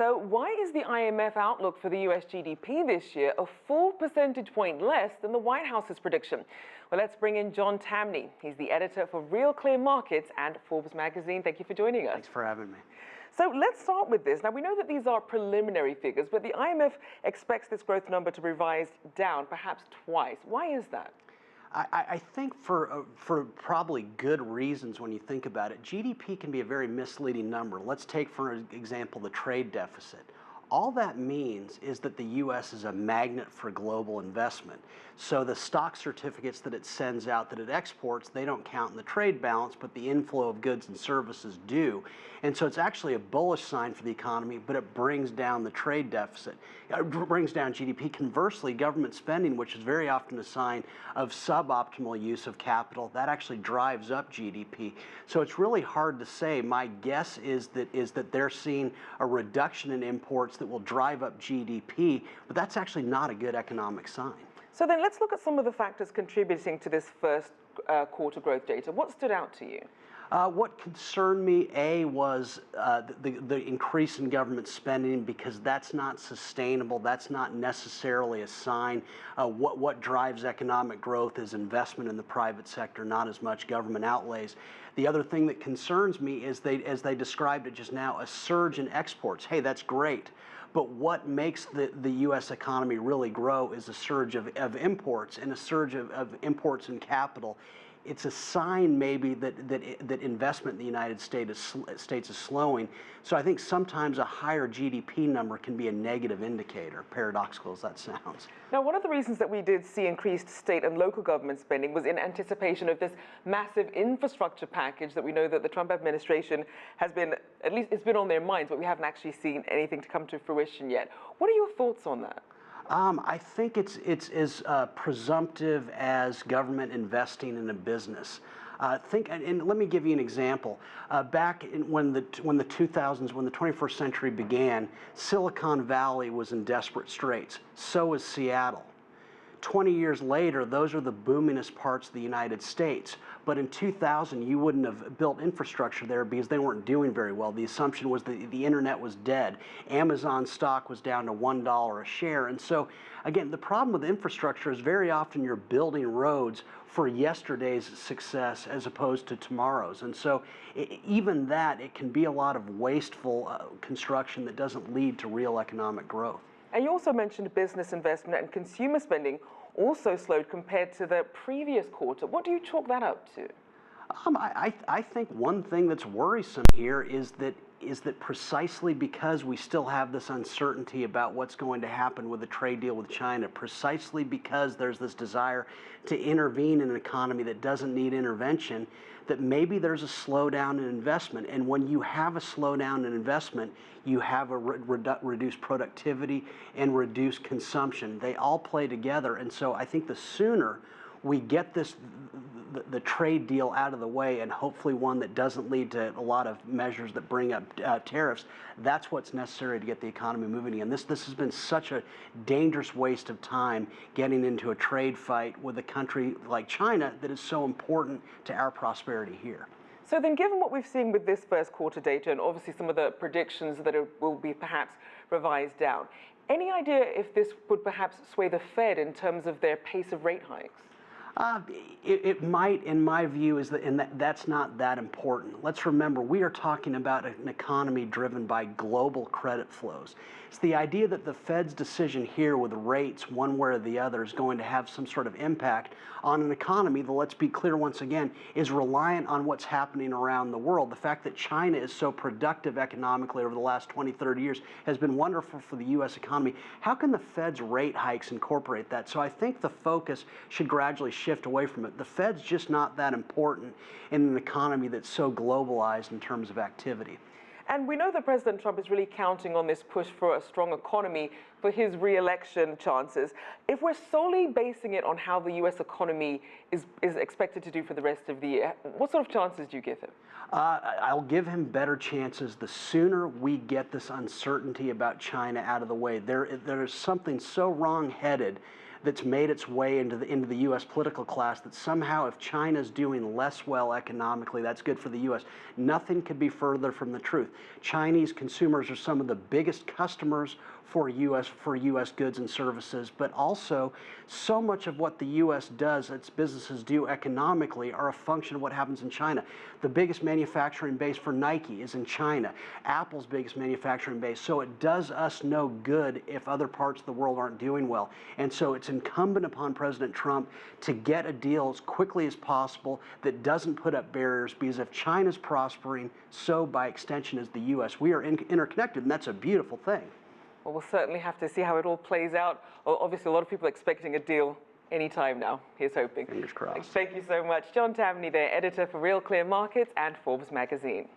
So why is the IMF outlook for the US GDP this year a full percentage point less than the White House's prediction? Well, let's bring in John Tamny. He's the editor for Real Clear Markets and Forbes magazine. Thank you for joining us. Thanks for having me. So let's start with this. Now, we know that these are preliminary figures, but the IMF expects this growth number to be revised down perhaps twice. Why is that? I think for probably good reasons when you think about it. GDP can be a very misleading number. Let's take, for example, the trade deficit. All that means is that the U.S. is a magnet for global investment. So the stock certificates that it sends out, that it exports, they don't count in the trade balance, but the inflow of goods and services do. And so it's actually a bullish sign for the economy, but it brings down the trade deficit. It brings down GDP. Conversely, government spending, which is very often a sign of suboptimal use of capital, that actually drives up GDP. So it's really hard to say. My guess is that they're seeing a reduction in imports that will drive up GDP, but that's actually not a good economic sign. So then let's look at some of the factors contributing to this first quarter growth data. What stood out to you? What concerned me, was the increase in government spending, because that's not sustainable. That's not necessarily a sign. What drives economic growth is investment in the private sector, not as much government outlays. The other thing that concerns me is, as they described it just now, a surge in exports. Hey, that's great. But what makes the U.S. economy really grow is a surge of imports, and a surge of imports in capital. It's a sign maybe that investment in the United States is slowing. So I think sometimes a higher GDP number can be a negative indicator, paradoxical as that sounds. Now, one of the reasons that we did see increased state and local government spending was in anticipation of this massive infrastructure package that we know that the Trump administration has been, at least it's been on their minds, but we haven't actually seen anything to come to fruition yet. What are your thoughts on that? I think it's as presumptive as government investing in a business. And let me give you an example. Back when the 2000s, when the 21st century began, Silicon Valley was in desperate straits. So was Seattle. 20 years later, those are the boomingest parts of the United States. But in 2000, you wouldn't have built infrastructure there because they weren't doing very well. The assumption was that the internet was dead. Amazon stock was down to $1 a share. And so, again, the problem with infrastructure is very often you're building roads for yesterday's success as opposed to tomorrow's. And so even that, it can be a lot of wasteful construction that doesn't lead to real economic growth. And you also mentioned business investment and consumer spending also slowed compared to the previous quarter. What do you chalk that up to? I think one thing that's worrisome here is that precisely because we still have this uncertainty about what's going to happen with the trade deal with China, precisely because there's this desire to intervene in an economy that doesn't need intervention, that maybe there's a slowdown in investment. And when you have a slowdown in investment, you have a reduced productivity and reduced consumption. They all play together. And so I think the sooner we get the trade deal out of the way, and hopefully one that doesn't lead to a lot of measures that bring up tariffs, that's what's necessary to get the economy moving again. This has been such a dangerous waste of time getting into a trade fight with a country like China that is so important to our prosperity here. So then, given what we've seen with this first quarter data, and obviously some of the predictions that it will be perhaps revised down, any idea if this would perhaps sway the Fed in terms of their pace of rate hikes? It might, in my view, that's not that important. Let's remember, we are talking about an economy driven by global credit flows. It's the idea that the Fed's decision here with rates, one way or the other, is going to have some sort of impact on an economy that, let's be clear once again, is reliant on what's happening around the world. The fact that China is so productive economically over the last 20, 30 years has been wonderful for the U.S. economy. How can the Fed's rate hikes incorporate that? So I think the focus should gradually shift away from it. The Fed's just not that important in an economy that's so globalized in terms of activity. And we know that President Trump is really counting on this push for a strong economy for his re-election chances. If we're solely basing it on how the U.S. economy is expected to do for the rest of the year, what sort of chances do you give him? I'll give him better chances the sooner we get this uncertainty about China out of the way. There's something so wrong-headed that's made its way into the U.S. political class, that somehow if China's doing less well economically, that's good for the U.S. Nothing could be further from the truth. Chinese consumers are some of the biggest customers for U.S. goods and services, but also so much of what the U.S. does, its businesses do economically, are a function of what happens in China. The biggest manufacturing base for Nike is in China. Apple's biggest manufacturing base. So it does us no good if other parts of the world aren't doing well. And so it's incumbent upon President Trump to get a deal as quickly as possible that doesn't put up barriers, because if China's prospering, so by extension is the U.S. We are interconnected, and that's a beautiful thing. Well, we'll certainly have to see how it all plays out. Well, obviously, a lot of people are expecting a deal anytime now. Here's hoping. Fingers crossed. Thank you so much. John Tamny there, editor for Real Clear Markets and Forbes magazine.